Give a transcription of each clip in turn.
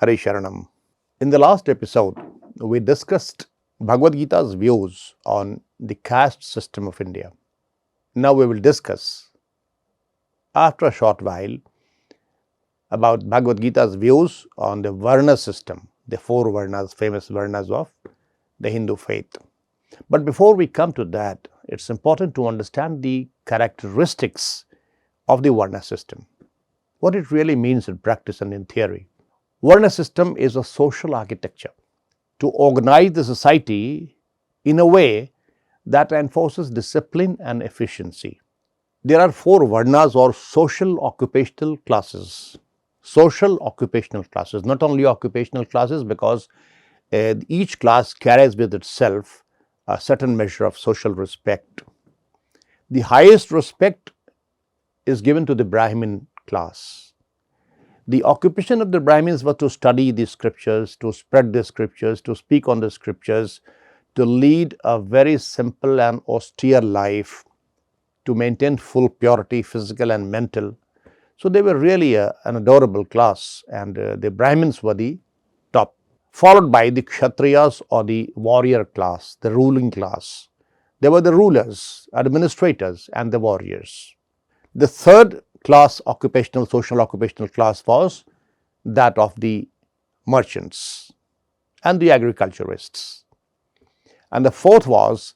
Hare Sharanam. In the last episode, we discussed Bhagavad Gita's views on the caste system of India. Now we will discuss, after a short while, about Bhagavad Gita's views on the Varna system, the four Varnas, famous Varnas of the Hindu faith. But before we come to that, it's important to understand the characteristics of the Varna system, what it really means in practice and in theory. Varna system is a social architecture to organize the society in a way that enforces discipline and efficiency. There are four Varnas or social occupational classes. Social occupational classes, not only occupational classes, because each class carries with itself a certain measure of social respect. The highest respect is given to the Brahmin class. The occupation of the Brahmins was to study the scriptures, to spread the scriptures, to speak on the scriptures, to lead a very simple and austere life, to maintain full purity, physical and mental. So they were really an adorable class, and the Brahmins were the top, followed by the Kshatriyas or the warrior class, the ruling class. They were the rulers, administrators and the warriors. The third class, social occupational class, was that of the merchants and the agriculturists. And the fourth was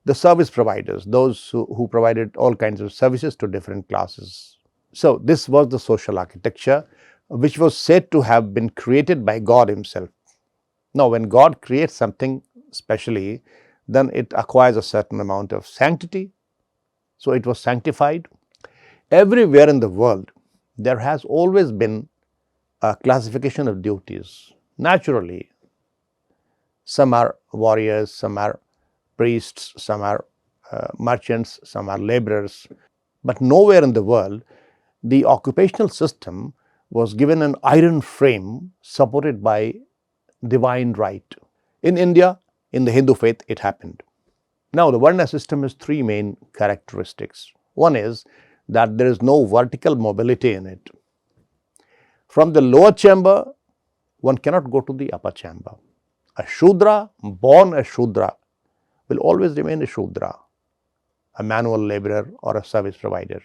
the service providers, those who provided all kinds of services to different classes. So this was the social architecture, which was said to have been created by God himself. Now, when God creates something specially, then it acquires a certain amount of sanctity. So it was sanctified. Everywhere in the world, there has always been a classification of duties. Naturally, some are warriors, some are priests, some are merchants, some are laborers. But nowhere in the world, the occupational system was given an iron frame supported by divine right. In India, in the Hindu faith, it happened. Now, the Varna system has three main characteristics. One is that there is no vertical mobility in it. From the lower chamber, one cannot go to the upper chamber. A Shudra, born a Shudra, will always remain a Shudra, a manual laborer or a service provider.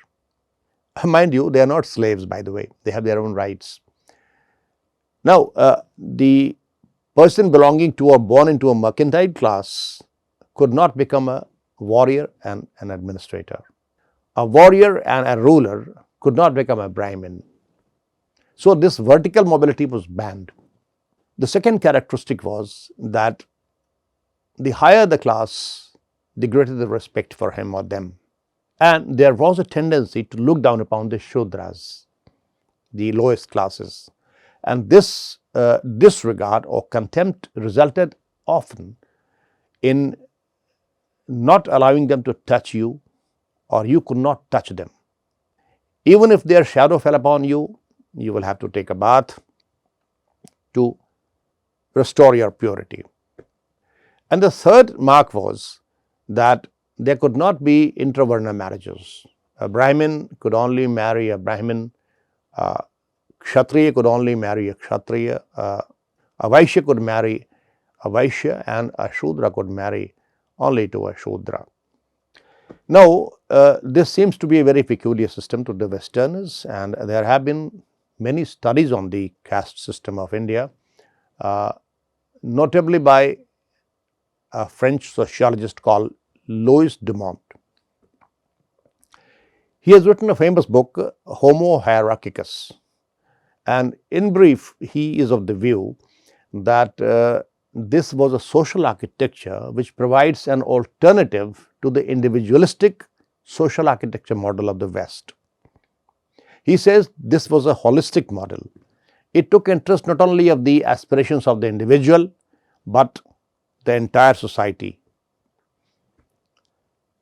Mind you, they are not slaves, by the way, they have their own rights. Now, the person belonging to or born into a mercantile class could not become a warrior and an administrator. A warrior and a ruler could not become a Brahmin. So this vertical mobility was banned. The second characteristic was that the higher the class, the greater the respect for him or them. And there was a tendency to look down upon the Shudras, the lowest classes. And this disregard or contempt resulted often in not allowing them to touch you, or you could not touch them. Even if their shadow fell upon you, you will have to take a bath to restore your purity. And the third mark was that there could not be intravarna marriages. A Brahmin could only marry a Brahmin, a Kshatriya could only marry a Kshatriya, a Vaishya could marry a Vaishya, and a Shudra could marry only to a Shudra. Now, this seems to be a very peculiar system to the Westerners, and there have been many studies on the caste system of India, notably by a French sociologist called Louis Dumont. He has written a famous book, Homo Hierarchicus, and in brief, he is of the view that this was a social architecture which provides an alternative to the individualistic social architecture model of the West. He says this was a holistic model. It took interest not only of the aspirations of the individual, but the entire society.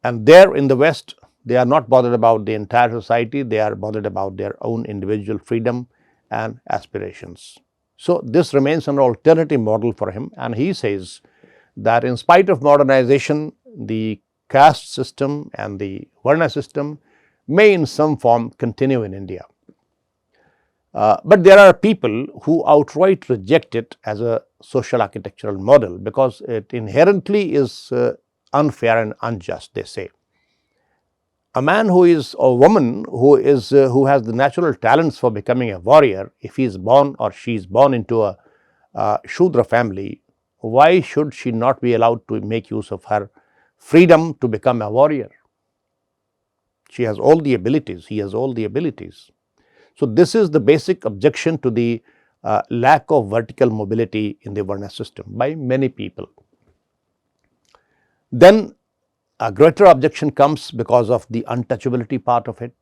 And there in the West, they are not bothered about the entire society, they are bothered about their own individual freedom and aspirations. So this remains an alternative model for him, and he says that in spite of modernization, the caste system and the Varna system may in some form continue in India. But there are people who outright reject it as a social architectural model because it inherently is unfair and unjust, they say. A man who is, or woman who has the natural talents for becoming a warrior, if he is born or she is born into a Shudra family, why should she not be allowed to make use of her freedom to become a warrior? She has all the abilities, he has all the abilities. So, this is the basic objection to the lack of vertical mobility in the Varna system by many people. Then a greater objection comes because of the untouchability part of it,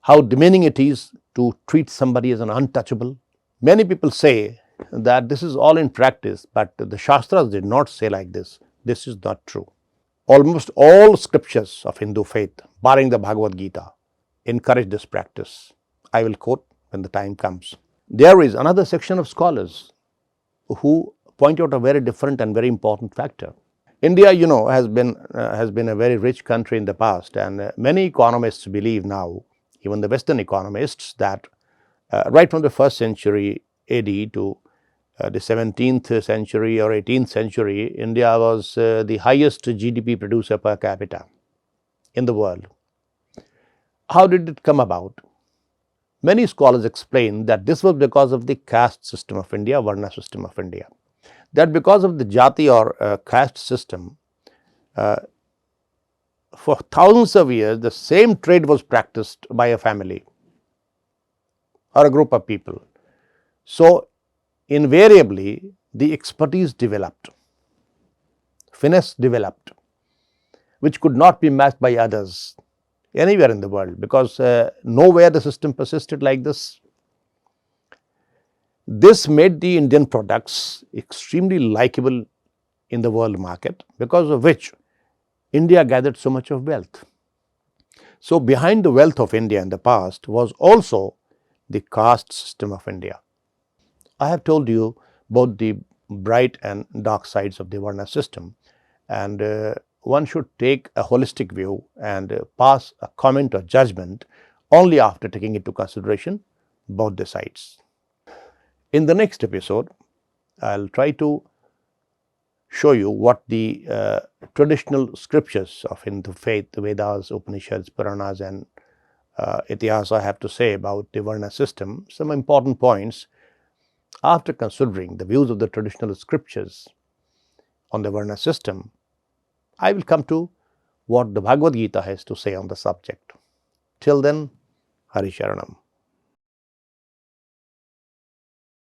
how demeaning it is to treat somebody as an untouchable. Many people say that this is all in practice, but the Shastras did not say like this. This is not true. Almost all scriptures of Hindu faith, barring the Bhagavad Gita, encourage this practice. I will quote when the time comes. There is another section of scholars who point out a very different and very important factor. India, has been a very rich country in the past, and many economists believe now, even the Western economists, that right from the 1st century AD to the 17th century or 18th century, India was the highest GDP producer per capita in the world. How did it come about? Many scholars explain that this was because of the caste system of India, Varna system of India. That because of the Jati or caste system, for thousands of years, the same trade was practiced by a family or a group of people. So, invariably, the expertise developed, finesse developed, which could not be matched by others anywhere in the world, because nowhere the system persisted like this. This made the Indian products extremely likable in the world market, because of which India gathered so much of wealth. So, behind the wealth of India in the past was also the caste system of India. I have told you both the bright and dark sides of the Varna system, and one should take a holistic view and pass a comment or judgment only after taking into consideration both the sides. In the next episode, I will try to show you what the traditional scriptures of Hindu faith, the Vedas, Upanishads, Puranas and Itihasa have to say about the Varna system, some important points. After considering the views of the traditional scriptures on the Varna system, I will come to what the Bhagavad Gita has to say on the subject. Till then, Hari Sharanam.